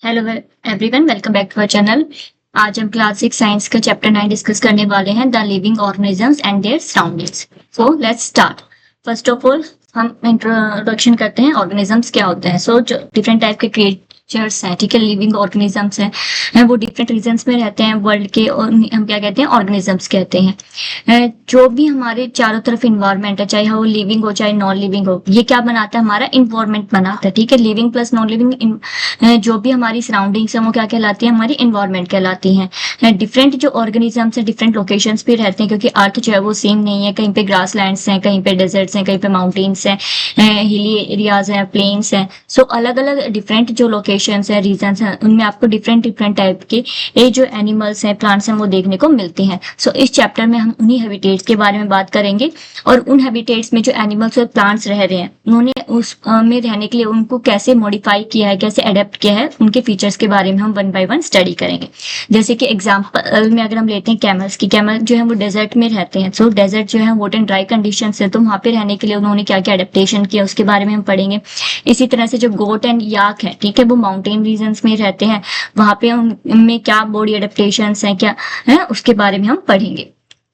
Hello everyone, welcome back to our channel. आज हम class 6 science का चैप्टर 9 डिस्कस करने वाले हैं, the living organisms and their surroundings. So let's start. First of all हम introduction करते हैं, ऑर्गेनिजम्स क्या होते हैं। सो जो डिफरेंट टाइप के क्रिएचर्स हैं, ठीक है, लिविंग ऑर्गेनिजम्स हैं, वो डिफरेंट रीजन्स में रहते हैं वर्ल्ड के, और हम क्या कहते हैं, ऑर्गेनिजम्स कहते हैं। जो भी हमारे चारों तरफ इन्वायरमेंट है, चाहे वो लिविंग हो चाहे नॉन लिविंग हो, ये क्या बनाता है, हमारा इन्वायरमेंट बनाता है। ठीक है, लिविंग प्लस नॉन लिविंग जो भी हमारी सराउंडिंग्स है वो क्या कहलाती है, हमारी इन्वायरमेंट कहलाती हैं। डिफरेंट जो ऑर्गेनिजम्स है डिफरेंट लोकेशंस पे रहते हैं, क्योंकि अर्थ जो है वो सेम नहीं है। कहीं पे ग्रास लैंड्स हैं, कहीं पे डेजर्ट्स हैं, कहीं पे माउंटेन्स हैं, हिली एरियाज हैं, प्लेन्स हैं। सो अलग अलग डिफरेंट जो लोकेशंस है, रीजन्स हैं, उनमें आपको डिफरेंट डिफरेंट टाइप के ये जो एनिमल्स हैं, प्लांट्स हैं, वो देखने को मिलते हैं। सो इस चैप्टर में हम उन्हीं हैबिटेट्स के बारे में बात करेंगे, और उन हैबिटेट्स में जो एनिमल्स और प्लांट्स रह रहे हैं, उन्होंने उस में रहने के लिए उनको कैसे मॉडिफाई किया है, कैसे अडेप्ट किया है, उनके फीचर्स के बारे में हम वन बाय वन स्टडी करेंगे। जैसे कि एग्जांपल में अगर हम लेते हैं कैमल्स की, कैमल जो है वो डेजर्ट में रहते हैं। सो डेजर्ट जो है हॉट एंड ड्राई कंडीशन है, तो वहाँ पे रहने के लिए उन्होंने क्या क्या एडेप्टेशन किया, उसके बारे में हम पढ़ेंगे। इसी तरह से जो गोट एंड याक है, ठीक है, वो माउंटेन रीजन्स में रहते हैं, वहाँ पे उनमें क्या बॉडी एडेप्टेशन है, क्या है, उसके बारे में हम पढ़ेंगे।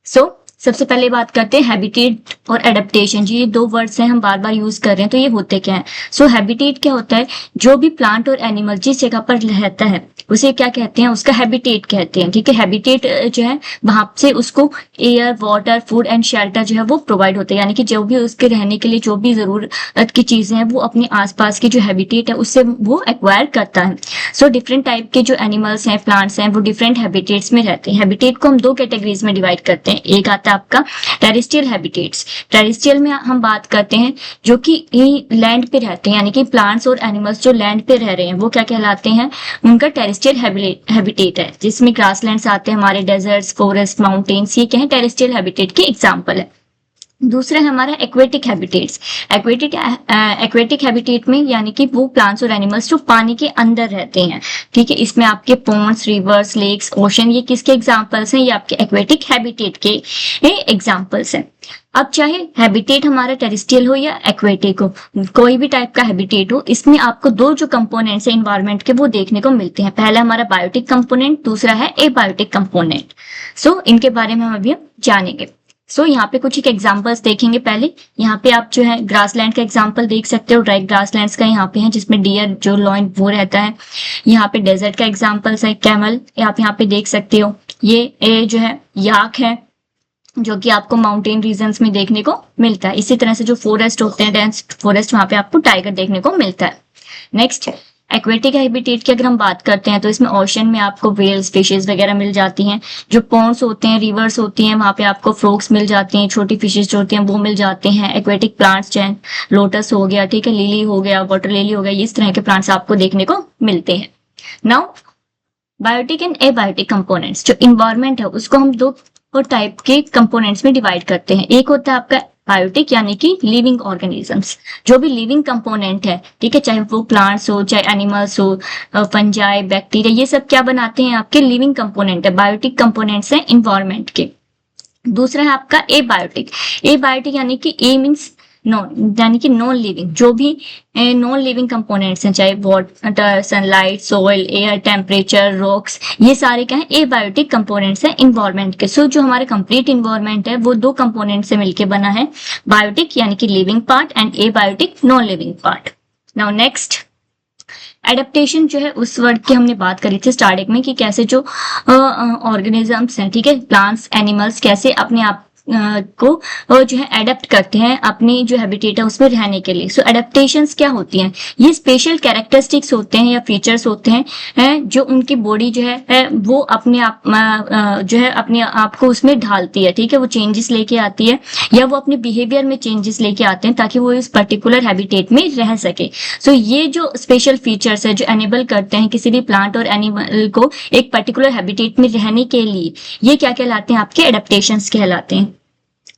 सो सबसे पहले बात करते हैं हैबिटेट और एडेप्टेशन। जी, ये दो वर्ड्स हैं, हम बार बार यूज कर रहे हैं, तो ये होते क्या है। सो हैबिटेट क्या होता है, जो भी प्लांट और एनिमल जिस जगह पर रहता है उसे क्या कहते हैं, उसका हैबिटेट कहते हैं। ठीक है, हैबिटेट जो है वहां से उसको air, water, food and shelter जो है वो प्रोवाइड होते हैं, यानी कि जो भी उसके रहने के लिए जो भी जरूरत की चीजें हैं वो अपने आसपास की जो हैबिटेट है उससे वो एक्वायर करता है। सो डिफरेंट टाइप के जो एनिमल्स हैं, प्लांट्स हैं, वो डिफरेंट हैबिटेट्स में रहते हैं। हैबिटेट को हम दो कैटेगरीज में डिवाइड करते हैं। एक आता है आपका टेरेस्ट्रियल हैबिटेट्स। टेरेस्ट्रियल में हम बात करते हैं जो कि लैंड पे रहते हैं, यानी कि प्लांट्स और एनिमल्स जो लैंड पे रह रहे हैं वो क्या कहलाते हैं, उनका टेरेस्ट्रियल हैबिटेट है, जिसमें ग्रासलैंड्स आते हैं, हमारे डेजर्ट्स, फॉरेस्ट, माउंटेन्स, ये क्या है, टेरेस्ट्रियल हैबिटेट के एग्जाम्पल है। दूसरा है हमारा एक्वेटिक हैबिटेट्स। एक्वेटिक हैबिटेट में यानी कि वो प्लांट्स और एनिमल्स जो पानी के अंदर रहते हैं। ठीक है, इसमें आपके पॉन्ड्स, रिवर्स, लेक्स, ओशन, ये किसके एग्जांपल्स हैं, ये आपके एक्वेटिक हैबिटेट के एग्जांपल्स हैं। अब चाहे हैबिटेट हमारा टेरेस्ट्रियल हो या एक्वेटिक हो, कोई भी टाइप का हैबिटेट हो, इसमें आपको दो जो कंपोनेंट्स है इन्वायरमेंट के वो देखने को मिलते हैं। पहला हमारा बायोटिक कंपोनेंट, दूसरा है एबायोटिक कंपोनेंट। सो इनके बारे में हम अभी जानेंगे। सो यहाँ पे कुछ एक एग्जांपल्स देखेंगे। पहले यहाँ पे आप जो है ग्रासलैंड का एग्जांपल देख सकते हो, ड्राई ग्रासलैंड्स का यहाँ पे है, जिसमें डियर जो लॉइन वो रहता है। यहाँ पे डेजर्ट का एग्जांपल्स है, कैमल आप यहाँ पे देख सकते हो। ये जो है याक है, जो कि आपको माउंटेन रीजन्स में देखने को मिलता है। इसी तरह से जो फॉरेस्ट होते हैं, डेंस फॉरेस्ट, वहां पे आपको टाइगर देखने को मिलता है। नेक्स्ट, एक्वेटिक हैबिटेट की अगर हम बात करते हैं तो इसमें ओशन में आपको व्हेल्स, फिशेस वगैरह मिल जाती हैं। जो पॉन्ड्स होते हैं, रिवर्स होती हैं, वहां पे आपको फ्रॉग्स मिल जाती हैं, छोटी फिशेस जो होती हैं वो मिल जाते हैं। एक्वेटिक प्लांट्स जो हैं, लोटस हो गया, ठीक है, लिली हो गया, वाटर लिली हो गया, इस तरह के प्लांट्स आपको देखने को मिलते हैं। Now biotic and abiotic components, जो इन्वायरमेंट है उसको हम दो टाइप के कंपोनेंट्स में डिवाइड करते हैं। एक होता है आपका बायोटिक, यानी कि लिविंग ऑर्गेनिजम्स, जो भी लिविंग कंपोनेंट है, ठीक है, चाहे वो प्लांट्स हो चाहे एनिमल्स हो, फंजाई, बैक्टीरिया, ये सब क्या बनाते हैं, आपके लिविंग कंपोनेंट है, बायोटिक कंपोनेंट्स हैं इन्वायरमेंट के। दूसरा है आपका एबायोटिक। एबायोटिक यानी कि ए मीन्स नॉन, यानी कि नॉन लिविंग, जो भी नॉन लिविंग कंपोनेंट्स हैं, चाहे water, sunlight, soil, air, temperature, rocks, ये सारे क्या है, एबायोटिक कंपोनेंट्स हैं इन्वायरमेंट के। सो जो हमारे कंप्लीट इन्वायरमेंट है वो दो कंपोनेंट से मिलकर बना है, बायोटिक यानी कि living part and abiotic non living part. Now next, adaptation जो है उस वर्ड की हमने बात करी थी स्टार्टिंग में, कि कैसे जो ऑर्गेनिजम्स हैं, ठीक है, प्लांट्स, एनिमल्स, कैसे अपने आप को जो है एडेप्ट करते हैं अपनी जो हैबिटेट है उसमें रहने के लिए। सो एडेप्टेशंस क्या होती हैं, ये स्पेशल कैरेक्टरिस्टिक्स होते हैं या फीचर्स होते हैं जो उनकी बॉडी जो है वो अपने आप जो है अपने आप को उसमें ढालती है। ठीक है, वो चेंजेस लेके आती है या वो अपने बिहेवियर में चेंजेस लेके आते हैं ताकि वो इस पर्टिकुलर हैबिटेट में रह सके। सो ये जो स्पेशल फीचर्स है जो एनेबल करते हैं किसी भी प्लांट और एनिमल को एक पर्टिकुलर हैबिटेट में रहने के लिए, ये क्या कहलाते हैं, आपके एडेप्टेशंस कहलाते हैं।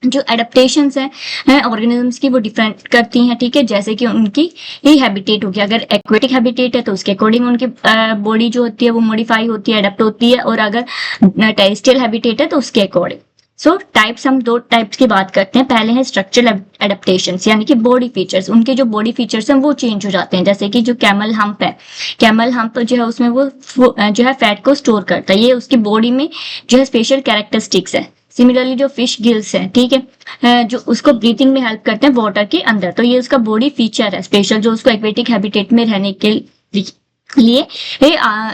जो एडेप्टेशंस हैं ऑर्गेनिजम्स की वो डिफरेंट करती हैं। ठीक है, जैसे कि उनकी ही हैबिटेट होगी, अगर एक्वेटिक हैबिटेट है तो उसके अकॉर्डिंग उनकी बॉडी जो होती है वो मॉडिफाई होती है, एडेप्ट होती है, और अगर टेरेस्ट्रियल हैबिटेट है तो उसके अकॉर्डिंग। सो टाइप्स, हम दो टाइप्स की बात करते हैं। पहले है स्ट्रक्चरल एडेप्टेशंस, यानी कि बॉडी फीचर्स, उनके जो बॉडी फीचर्स हैं वो चेंज हो जाते हैं। जैसे कि जो कैमल हम्प है, कैमल हम्प जो है उसमें वो जो है फैट को स्टोर करता है, ये उसकी बॉडी में जो है स्पेशल कैरेक्टरिस्टिक्स है। सिमिलरली जो फिश गिल्स है, ठीक है, जो उसको ब्रीथिंग में हेल्प करते हैं वाटर के अंदर, तो ये उसका बॉडी फीचर है स्पेशल, जो उसको एक्वेटिक हैबिटेट में रहने के लिए ये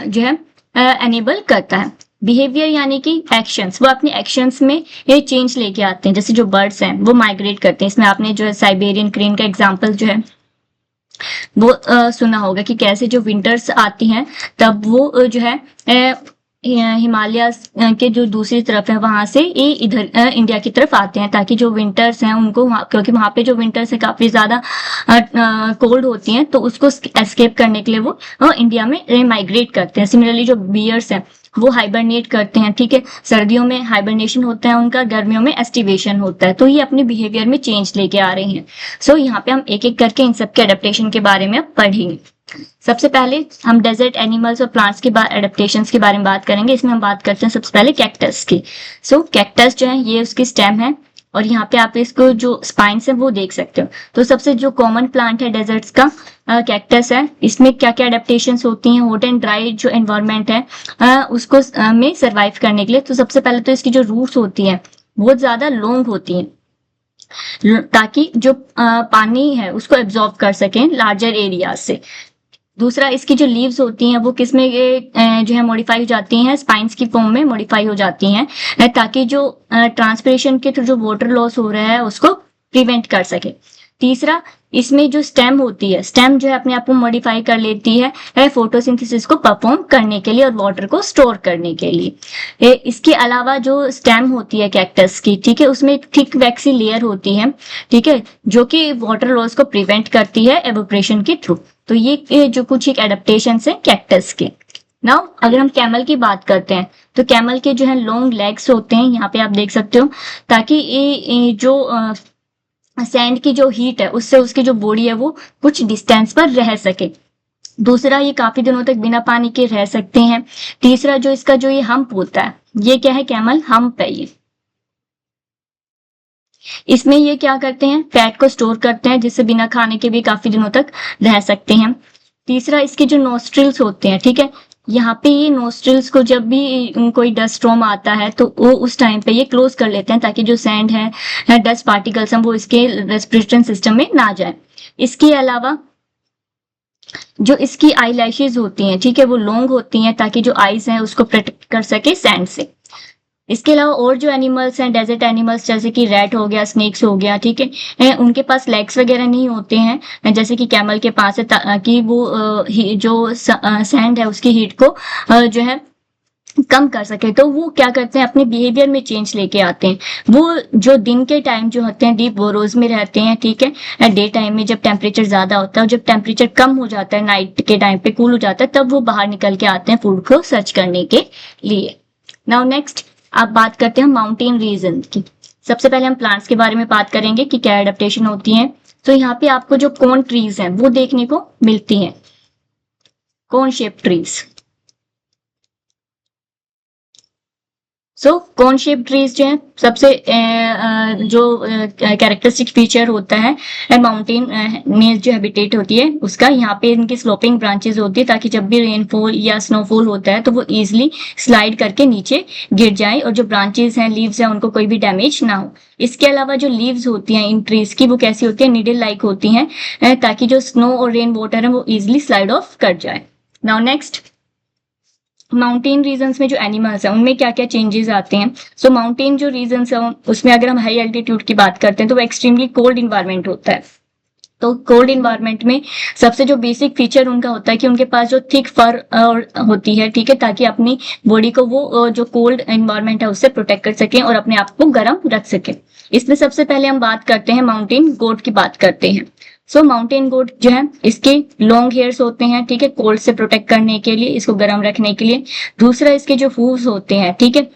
जो है एनेबल करता है। बिहेवियर यानी कि एक्शंस, वो अपने एक्शंस में ये चेंज लेके आते हैं। जैसे जो बर्ड्स हैं वो माइग्रेट करते हैं, इसमें आपने जो है साइबेरियन क्रेन का एग्जांपल जो है वो सुना होगा कि कैसे जो विंटर्स आती हैं तब वो जो है हिमालय के जो दूसरी तरफ है वहां से ये इधर इंडिया की तरफ आते हैं, ताकि जो विंटर्स हैं उनको क्योंकि वहां पे जो विंटर्स है काफी ज्यादा कोल्ड होती हैं, तो उसको एस्केप करने के लिए वो इंडिया में माइग्रेट करते हैं। सिमिलरली जो बियर्स हैं वो हाइबरनेट करते हैं, ठीक है, सर्दियों में हाइबरनेशन होता है उनका, गर्मियों में एस्टिवेशन होता है, तो ये अपने बिहेवियर में चेंज लेके आ रहे हैं। सो यहाँ पे हम एक एक करके इन सबके एडेप्टेशन के बारे में पढ़ेंगे। सबसे पहले हम डेजर्ट एनिमल्स और प्लांट्स के एडेप्टेशंस के बारे में बात करेंगे। इसमें हम बात करते हैं सबसे पहले कैक्टस की। सो कैक्टस जो है ये उसकी स्टेम है, और यहाँ पे आप इसको जो स्पाइन्स है वो देख सकते हो। तो सबसे जो कॉमन प्लांट है डेजर्ट्स का कैक्टस है। इसमें क्या क्या एडेप्टेशंस होती हैं हॉट एंड ड्राई जो एनवायरनमेंट है उसको में सर्वाइव करने के लिए। तो सबसे पहले तो इसकी जो रूट्स होती हैं बहुत ज्यादा लॉन्ग होती हैं, ताकि जो पानी है उसको एब्जॉर्ब कर सकें लार्जर एरिया से। दूसरा, इसकी जो लीव्स होती हैं वो किस में जो है मॉडिफाई हो जाती हैं, स्पाइन्स की फॉर्म में मॉडिफाई हो जाती हैं, ताकि जो ट्रांसपिरेशन के थ्रू जो वाटर लॉस हो रहा है उसको प्रिवेंट कर सके। तीसरा, इसमें जो स्टेम होती है, स्टेम जो है अपने आप को मॉडिफाई कर लेती है फोटोसिंथेसिस को परफॉर्म करने के लिए और वाटर को स्टोर करने के लिए। इसके अलावा जो स्टेम होती है कैक्टस की, ठीक है, उसमें एक थिक वैक्सी लेयर होती है, ठीक है, जो कि वाटर लॉस को प्रिवेंट करती है एवोपरेशन के थ्रू। तो ये जो कुछ एक एडेप्टेशन है कैक्टस के। नाउ अगर हम कैमल की बात करते हैं तो कैमल के जो है लॉन्ग लेग्स होते हैं, यहाँ पे आप देख सकते हो, ताकि ये जो सैंड की जो हीट है उससे उसकी जो बॉडी है वो कुछ डिस्टेंस पर रह सके। दूसरा, ये काफी दिनों तक बिना पानी के रह सकते हैं। तीसरा, जो इसका जो ये हम्प होता है, ये क्या है, कैमल हम्प है ये। इसमें ये क्या करते हैं, फैट को स्टोर करते हैं, जिससे बिना खाने के भी काफी दिनों तक रह सकते हैं। तीसरा, इसके जो नोस्ट्रिल्स होते हैं, ठीक है, यहाँ पे ये नोस्ट्रिल्स को जब भी कोई डस्ट स्टॉर्म आता है तो वो उस टाइम पे ये क्लोज कर लेते हैं, ताकि जो सैंड है डस्ट पार्टिकल्स हैं वो इसके रेस्पिरेटरी सिस्टम में ना जाए। इसके अलावा जो इसकी आई लैशेज होती हैं, ठीक है, वो लॉन्ग होती हैं, ताकि जो आईज हैं उसको प्रोटेक्ट कर सके सैंड से। इसके अलावा और जो एनिमल्स हैं, डेजर्ट एनिमल्स, जैसे कि रैट हो गया, स्नेक्स हो गया, ठीक है, उनके पास लेग्स वगैरह नहीं होते हैं जैसे कि कैमल के पास है, ताकि वो जो सैंड है उसकी हीट को जो है कम कर सके। तो वो क्या करते हैं, अपने बिहेवियर में चेंज लेके आते हैं। वो जो दिन के टाइम जो होते हैं डीप बोरोज में रहते हैं, ठीक है, डे टाइम में जब टेम्परेचर ज्यादा होता है, और जब टेम्परेचर कम हो जाता है, नाइट के टाइम पे कूल हो जाता है, तब वो बाहर निकल के आते हैं फूड को सर्च करने के लिए। नाउ नेक्स्ट आप बात करते हैं माउंटेन रीजन की। सबसे पहले हम प्लांट्स के बारे में बात करेंगे कि क्या एडेप्टेशन होती है। तो यहाँ पे आपको जो कोन ट्रीज हैं वो देखने को मिलती हैं, कोन शेप ट्रीज। सो कोन शेप ट्रीज जो है सबसे जो कैरेक्टरिस्टिक फीचर होता है माउंटेन में जो हैबिटेट होती है उसका, यहाँ पे इनकी स्लोपिंग ब्रांचेस होती है, ताकि जब भी रेनफॉल या स्नोफॉल होता है तो वो इजिली स्लाइड करके नीचे गिर जाए, और जो ब्रांचेस हैं, लीव्स हैं, उनको कोई भी डैमेज ना हो। इसके अलावा जो लीव्स होती हैं इन ट्रीज की वो कैसी होती है, नीडल लाइक होती हैं, ताकि जो स्नो और रेन वाटर है वो इजिली स्लाइड ऑफ कर जाए। नाउ नेक्स्ट, माउंटेन रीजन्स में जो एनिमल्स हैं उनमें क्या क्या चेंजेस आते हैं। सो माउंटेन जो रीजन्स हैं उसमें अगर हम हाई एल्टीट्यूड की बात करते हैं तो वो एक्सट्रीमली कोल्ड इन्वायरमेंट होता है। तो कोल्ड इन्वायरमेंट में सबसे जो बेसिक फीचर उनका होता है कि उनके पास जो थिक फर होती है, ठीक है, ताकि अपनी बॉडी को वो जो कोल्ड इन्वायरमेंट है उससे प्रोटेक्ट कर सकें और अपने आप को गर्म रख सकें। इसमें सबसे पहले हम बात करते हैं माउंटेन गोट की बात करते हैं। सो माउंटेन गोट जो है इसके लॉन्ग हेयर्स होते हैं, ठीक है, कोल्ड से प्रोटेक्ट करने के लिए, इसको गर्म रखने के लिए। दूसरा, इसके जो हूव्स होते हैं, ठीक है,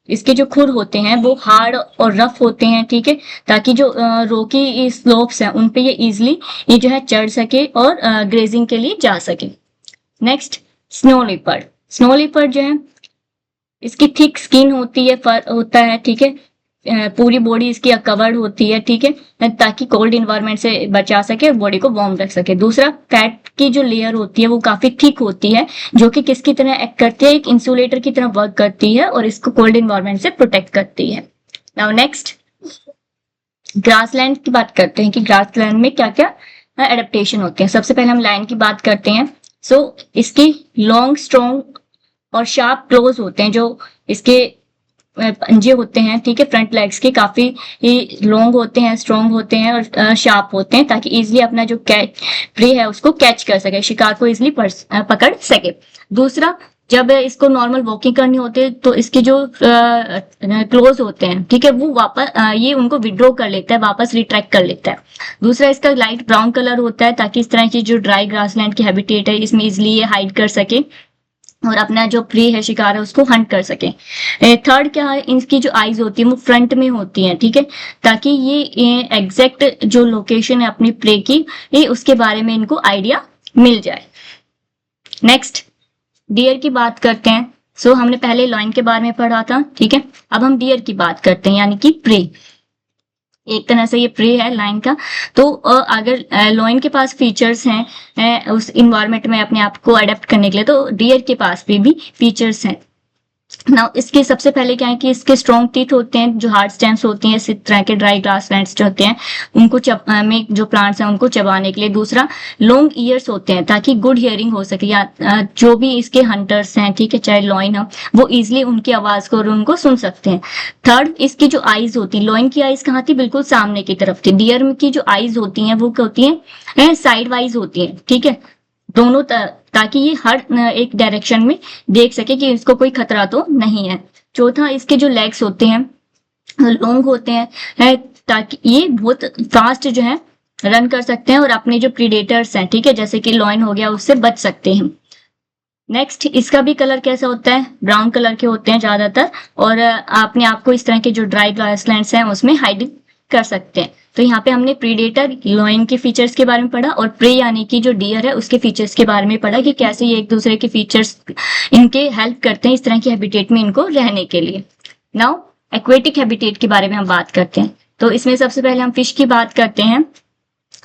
इसके जो खुर होते हैं वो हार्ड और रफ होते हैं, ठीक है, ताकि जो रोकी स्लोप्स हैं उन पे ये इजिली ये जो है चढ़ सके और ग्रेजिंग के लिए जा सके। Next, snow leopard. Snow leopard जो है इसकी थिक स्किन होती है, फर होता है, ठीक है, पूरी बॉडी इसकी कवर्ड होती है, ठीक है, ताकि कोल्ड इन्वायरमेंट से बचा सके और बॉडी को वार्म रख सके। दूसरा, फैट की जो लेयर होती है वो काफी थिक होती है, जो कि किसकी तरह एक्ट करती है, एक इंसुलेटर की तरह वर्क करती है और इसको कोल्ड इन्वायरमेंट से प्रोटेक्ट करती है। नाउ नेक्स्ट, ग्रासलैंड की बात करते हैं कि ग्रासलैंड में क्या क्या एडेप्टेशन होते हैं। सबसे पहले हम लायन की बात करते हैं। सो इसकी लॉन्ग, स्ट्रॉन्ग और शार्प क्लोज होते हैं। जो इसके पंजे होते हैं, ठीक है, फ्रंट लेग्स के काफी लॉन्ग होते हैं, स्ट्रॉन्ग होते हैं और शार्प होते हैं, ताकि इजिली अपना जो प्रे है उसको कैच कर सके, शिकार को इजिली पकड़ सके। दूसरा, जब इसको नॉर्मल वॉकिंग करनी होती है तो इसके जो क्लोज होते हैं, ठीक है, वो वापस ये उनको विड्रॉ कर लेता है, वापस रिट्रैक्ट कर लेता है। दूसरा, इसका लाइट ब्राउन कलर होता है, ताकि इस तरह की जो ड्राई ग्रासलैंड की हैबिटेट है इसमें इजिली ये हाइड कर सके और अपना जो प्रे है, शिकार है, उसको हंट कर सके। थर्ड क्या है, इनकी जो आईज होती है वो फ्रंट में होती हैं, ठीक है, ताकि ये एग्जैक्ट जो लोकेशन है अपनी प्रे की, ये उसके बारे में इनको आइडिया मिल जाए। नेक्स्ट, डियर की बात करते हैं। सो हमने पहले लॉइन के बारे में पढ़ा था, ठीक है, अब हम डियर की बात करते हैं, यानी कि प्रे। एक तरह से ये प्रे है लाइन का। तो अगर लॉइन के पास फीचर्स हैं उस इन्वायरमेंट में अपने आप को अडेप्ट करने के लिए, तो डियर के पास भी फीचर्स हैं। नाउ इसके सबसे पहले क्या है कि इसके स्ट्रॉन्ग टीथ होते हैं, जो हार्ड स्टेम्स होती हैं, इस तरह के ड्राई ग्रासलैंड्स जो होते हैं उनको में जो प्लांट्स हैं उनको चबाने के लिए। दूसरा, लॉन्ग ईयर्स होते हैं ताकि गुड हियरिंग हो सके, या जो भी इसके हंटर्स हैं, ठीक है, चाहे लॉइन हो, वो इजिली उनकी आवाज को और उनको सुन सकते हैं। थर्ड, इसकी जो आईज होती है, लॉइन की आईज कहाँ थी, बिल्कुल सामने की तरफ थी। डियर की जो आईज होती हैं वो क्या होती है, साइड वाइज होती है, ठीक है, दोनों ताकि ये हर एक डायरेक्शन में देख सके कि इसको कोई खतरा तो नहीं है। चौथा, इसके जो लेग्स होते हैं लॉन्ग होते हैं, ताकि ये बहुत फास्ट जो है रन कर सकते हैं और अपने जो प्रीडेटर्स हैं, ठीक है, जैसे कि लॉइन हो गया, उससे बच सकते हैं। नेक्स्ट, इसका भी कलर कैसा होता है, ब्राउन कलर के होते हैं ज्यादातर, और अपने आप को इस तरह के जो ड्राई ग्रासलैंड्स हैं उसमें हाइड कर सकते हैं। तो यहाँ पे हमने प्रीडेटर, लॉइन के फीचर्स के बारे में पढ़ा, और प्रे यानी कि जो डियर है उसके फीचर्स के बारे में पढ़ा कि कैसे ये एक दूसरे के फीचर्स इनके हेल्प करते हैं इस तरह की हैबिटेट में इनको रहने के लिए। नाउ एक्वेटिक हैबिटेट के बारे में हम बात करते हैं। तो इसमें सबसे पहले हम फिश की बात करते हैं।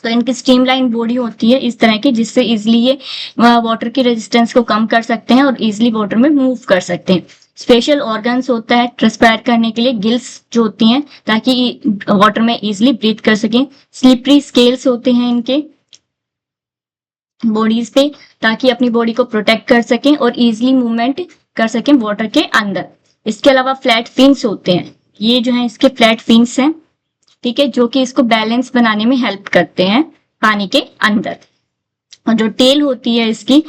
तो इनकी स्ट्रीमलाइन बॉडी होती है इस तरह की, जिससे इजिली ये वाटर की रेजिस्टेंस को कम कर सकते हैं और इजिली वाटर में मूव कर सकते हैं। स्पेशल ऑर्गन्स होता है ट्रांसपायर करने के लिए, गिल्स जो होती हैं ताकि वाटर में इजिली ब्रीथ कर सकें। स्लिपरी स्केल्स होते हैं इनके बॉडीज पे, ताकि अपनी बॉडी को प्रोटेक्ट कर सकें और इजिली मूवमेंट कर सकें वाटर के अंदर। इसके अलावा फ्लैट फिन्स होते हैं, ये जो है इसके फ्लैट फिन्स हैं, ठीक है, जो कि इसको बैलेंस बनाने में हेल्प करते हैं पानी के अंदर। और जो टेल होती है इसकी,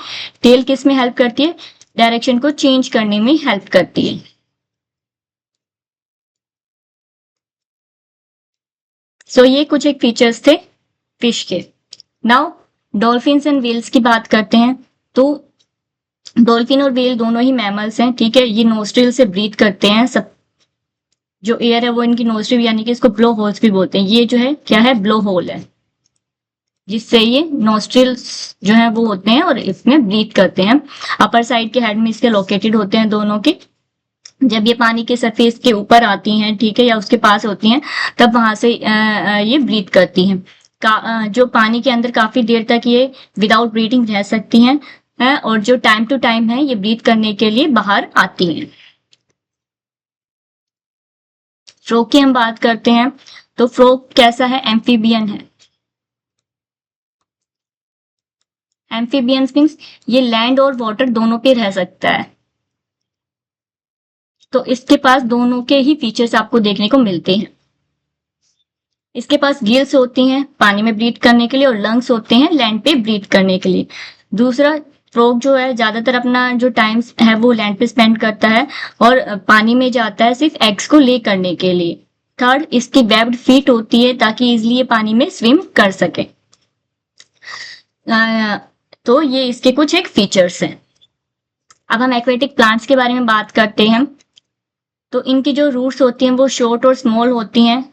टेल किस में हेल्प करती है, डायरेक्शन को चेंज करने में हेल्प करती है। सो ये कुछ एक फीचर्स थे फिश के। नाउ डॉल्फिन्स एंड व्हेल्स की बात करते हैं। तो डॉल्फिन और व्हेल दोनों ही मैमल्स हैं, ठीक है, ये नोस्ट्रिल से ब्रीथ करते हैं। सब जो एयर है वो इनकी नोस्ट्रिल, यानी कि इसको ब्लो होल्स भी बोलते हैं। ये जो है क्या है, ब्लो होल है, जिससे ये नोस्ट्रिल्स जो है वो होते हैं और इसमें ब्रीथ करते हैं। अपर साइड के हेड में इसके लोकेटेड होते हैं दोनों के। जब ये पानी के सरफेस के ऊपर आती हैं, ठीक है, या उसके पास होती हैं, तब वहां से ये ब्रीथ करती हैं। जो पानी के अंदर काफी देर तक ये विदाउट ब्रीथिंग रह सकती हैं, और जो टाइम टू टाइम है ये ब्रीथ करने के लिए बाहर आती हैं। फ्रॉग की हम बात करते हैं। तो फ्रॉग कैसा है, एम्फीबियन है। एम्फीबियंस मीन्स ये लैंड और वाटर दोनों पे रह सकता है। तो इसके पास दोनों के ही फीचर्स आपको देखने को मिलते हैं। इसके पास गिल्स होती हैं पानी में ब्रीथ करने के लिए, और लंग्स होते हैं लैंड पे ब्रीथ करने के लिए। दूसरा, फ्रॉग जो है ज्यादातर अपना जो टाइम है वो लैंड पे स्पेंड करता है और पानी में जाता है सिर्फ एग्स को ले करने के लिए। थर्ड, इसकी वेब्ड फीट होती है ताकि इजिली ये पानी में स्विम कर सके। तो ये इसके कुछ एक फीचर्स हैं। अब हम एक्वेटिक प्लांट्स के बारे में बात करते हैं। तो इनकी जो रूट्स होती हैं वो शॉर्ट और स्मॉल होती हैं,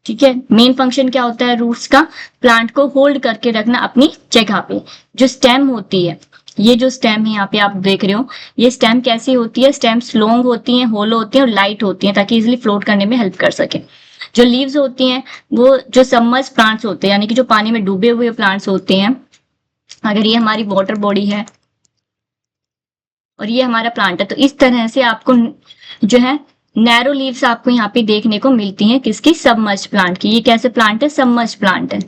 ठीक है। मेन फंक्शन क्या होता है रूट्स का, प्लांट को होल्ड करके रखना अपनी जगह पे। जो स्टेम होती है ये जो स्टेम है यहाँ पे आप देख रहे हो, ये स्टेम कैसी होती है, स्टेम्स लॉन्ग होती हैं, होलो होती हैं और लाइट होती हैं ताकि इजिली फ्लोट करने में हेल्प कर सके। जो लीव्स होती हैं वो जो सबमर्ज प्लांट्स होते हैं यानी कि जो पानी में डूबे हुए प्लांट्स होते हैं, अगर ये हमारी वाटर बॉडी है और ये हमारा प्लांट है, तो इस तरह से आपको जो है नैरो लीव्स आपको यहाँ पे देखने को मिलती हैं, किसकी, सबमर्ज प्लांट की। ये कैसे प्लांट है, सबमर्ज प्लांट है।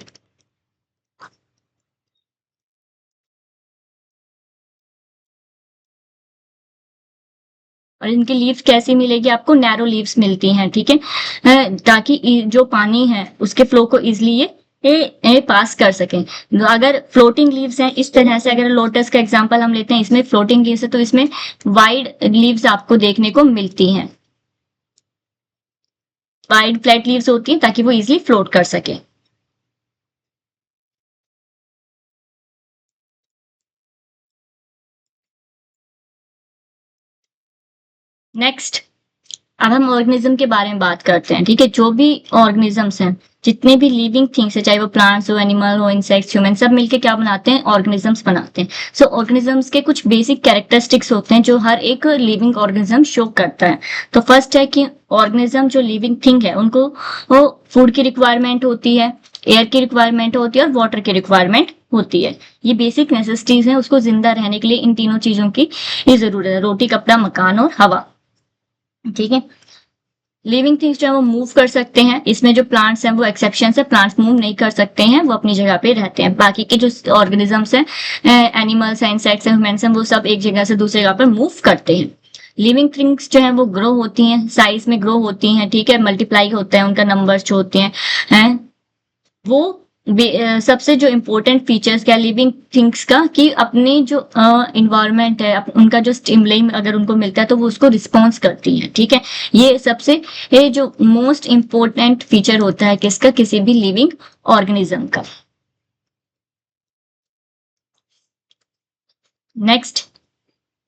और इनकी लीव्स कैसी मिलेगी आपको, नैरो लीव्स मिलती हैं, ठीक है, ताकि जो पानी है उसके फ्लो को इजिली ये पास कर सकें। अगर फ्लोटिंग लीव्स हैं इस तरह से, अगर लोटस का एग्जांपल हम लेते हैं, इसमें फ्लोटिंग लीव्स है तो इसमें वाइड लीव्स आपको देखने को मिलती हैं, वाइड फ्लैट लीव्स होती हैं ताकि वो इजिली फ्लोट कर सके। नेक्स्ट, अब हम ऑर्गेनिज्म के बारे में बात करते हैं, ठीक है। जो भी ऑर्गेनिजम्स हैं, जितने भी लिविंग थिंग्स है, चाहे वो प्लांट्स हो, एनिमल हो, इंसेक्ट्स, ह्यूमन, सब मिलके क्या बनाते हैं, ऑर्गेनिजम्स बनाते हैं। सो ऑर्गेनिजम्स के कुछ बेसिक कैरेक्टरिस्टिक्स होते हैं जो हर एक लिविंग ऑर्गेनिज्म शो करता है। तो फर्स्ट है कि ऑर्गेनिज्म जो लिविंग थिंग है उनको वो फूड की रिक्वायरमेंट होती है, एयर की रिक्वायरमेंट होती है और वाटर की रिक्वायरमेंट होती है। ये बेसिक नेसेसिटीज हैं, उसको जिंदा रहने के लिए इन तीनों चीजों की ये जरूरत है, रोटी, कपड़ा, मकान और हवा, ठीक है। लिविंग थिंग्स जो है वो मूव कर सकते हैं, इसमें जो प्लांट्स हैं वो एक्सेप्शन है, प्लांट्स मूव नहीं कर सकते हैं, वो अपनी जगह पे रहते हैं। बाकी के जो ऑर्गेनिजम्स हैं, एनिमल्स हैं, इंसेक्ट्स हैं, ह्यूमन्स हैं, वो सब एक जगह से दूसरी जगह पर मूव करते हैं। लिविंग थिंग्स जो है वो ग्रो होती हैं, साइज में ग्रो होती हैं, ठीक है, मल्टीप्लाई होता है, उनका नंबर्स जो होते हैं वो सबसे जो इम्पोर्टेंट फीचर्स क्या लिविंग थिंग्स का, कि अपने जो इन्वायरमेंट है, उनका जो स्टिमुलाई अगर उनको मिलता है तो वो उसको रिस्पॉन्स करती है, ठीक है। ये सबसे ये जो मोस्ट इम्पोर्टेंट फीचर होता है किसका, किसी भी लिविंग ऑर्गेनिज्म का। नेक्स्ट,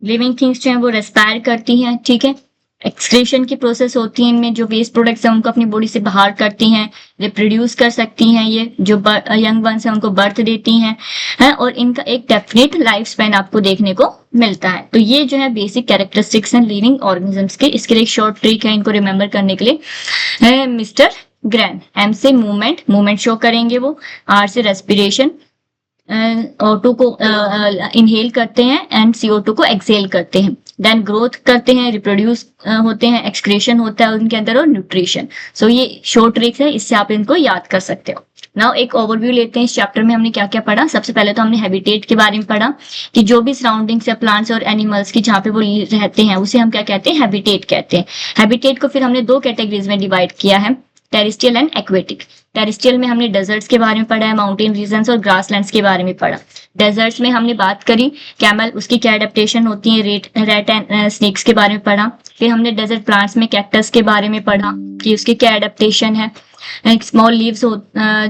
लिविंग थिंग्स जो है वो रेस्पायर करती हैं, ठीक है। एक्सक्रीशन की प्रोसेस होती है इनमें, जो वेस्ट प्रोडक्ट्स हैं उनको अपनी बॉडी से बाहर करती हैं, रिप्रोड्यूस कर सकती हैं, ये जो यंग वंस हैं उनको बर्थ देती हैं और इनका एक डेफिनेट लाइफ स्पैन आपको देखने को मिलता है। तो ये जो है बेसिक कैरेक्टरिस्टिक्स हैं लिविंग ऑर्गेनिजम्स के। इसके लिए एक शॉर्ट ट्रिक है इनको रिमेंबर करने के लिए, मिस्टर ग्रैन। एम से मूवमेंट शो करेंगे वो, आर से रेस्पिरेशन, O2 को इनहेल करते हैं एंड CO2 को एक्सहेल करते हैं, देन ग्रोथ करते हैं, रिप्रोड्यूस होते हैं, एक्सक्रीशन होता है उनके अंदर और न्यूट्रिशन। सो ये शॉर्ट ट्रिक्स है, इससे आप इनको याद कर सकते हो। नाउ एक ओवरव्यू लेते हैं, इस चैप्टर में हमने क्या क्या पढ़ा। सबसे पहले तो हमने हैबिटेट के बारे में पढ़ा कि जो भी सराउंडिंग्स है प्लांट्स और एनिमल्स की जहाँ पे वो रहते हैं उसे हम क्या कहते हैं, हैबिटेट कहते हैं। हैबिटेट को फिर हमने दो कैटेगरीज में डिवाइड किया है, टेरेस्ट्रियल एंड एक्वेटिक। टेरेस्ट्रियल में हमने डेजर्ट्स के बारे में पढ़ा है, माउंटेन रीजन्स और ग्रासलैंड्स के बारे में पढ़ा। डेजर्ट्स में हमने बात करी कैमल, उसकी क्या एडेप्टेशन होती है, रेट एंड स्नेक्स के बारे में पढ़ा। फिर हमने डेजर्ट प्लांट्स में कैक्टस के बारे में पढ़ा कि उसकी क्या एडेप्टेशन है। स्मॉल लीव्स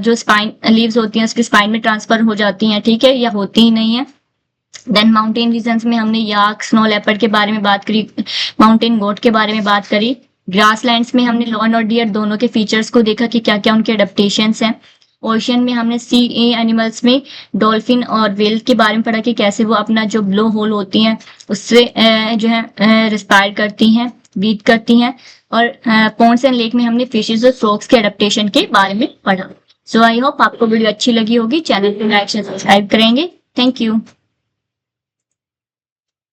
जो स्पाइन लीव्स होती हैं उसकी स्पाइन में ट्रांसफर हो जाती हैं, ठीक है, या होती ही नहीं है। देन माउंटेन रीजन्स में हमने याक, स्नो लेपर्ड के बारे में बात करी, माउंटेन गोट के बारे में बात करी। ग्रासलैंड्स में हमने लॉन और डियर दोनों के फीचर्स को देखा कि क्या क्या उनके एडेप्टेशंस हैं। ओशियन में हमने सी एनिमल्स में डॉल्फिन और व्हेल के बारे में पढ़ा कि कैसे वो अपना जो ब्लो होल होती हैं उससे जो है रिस्पायर करती हैं, ब्रीथ करती हैं। और पॉन्ड्स एंड लेक में हमने फिशेस और फ्रॉग्स के एडेप्टेशन के बारे में पढ़ा। सो आई होप आपको वीडियो अच्छी लगी होगी। चैनल को लाइक शेयर सब्सक्राइब करेंगे। Thank you.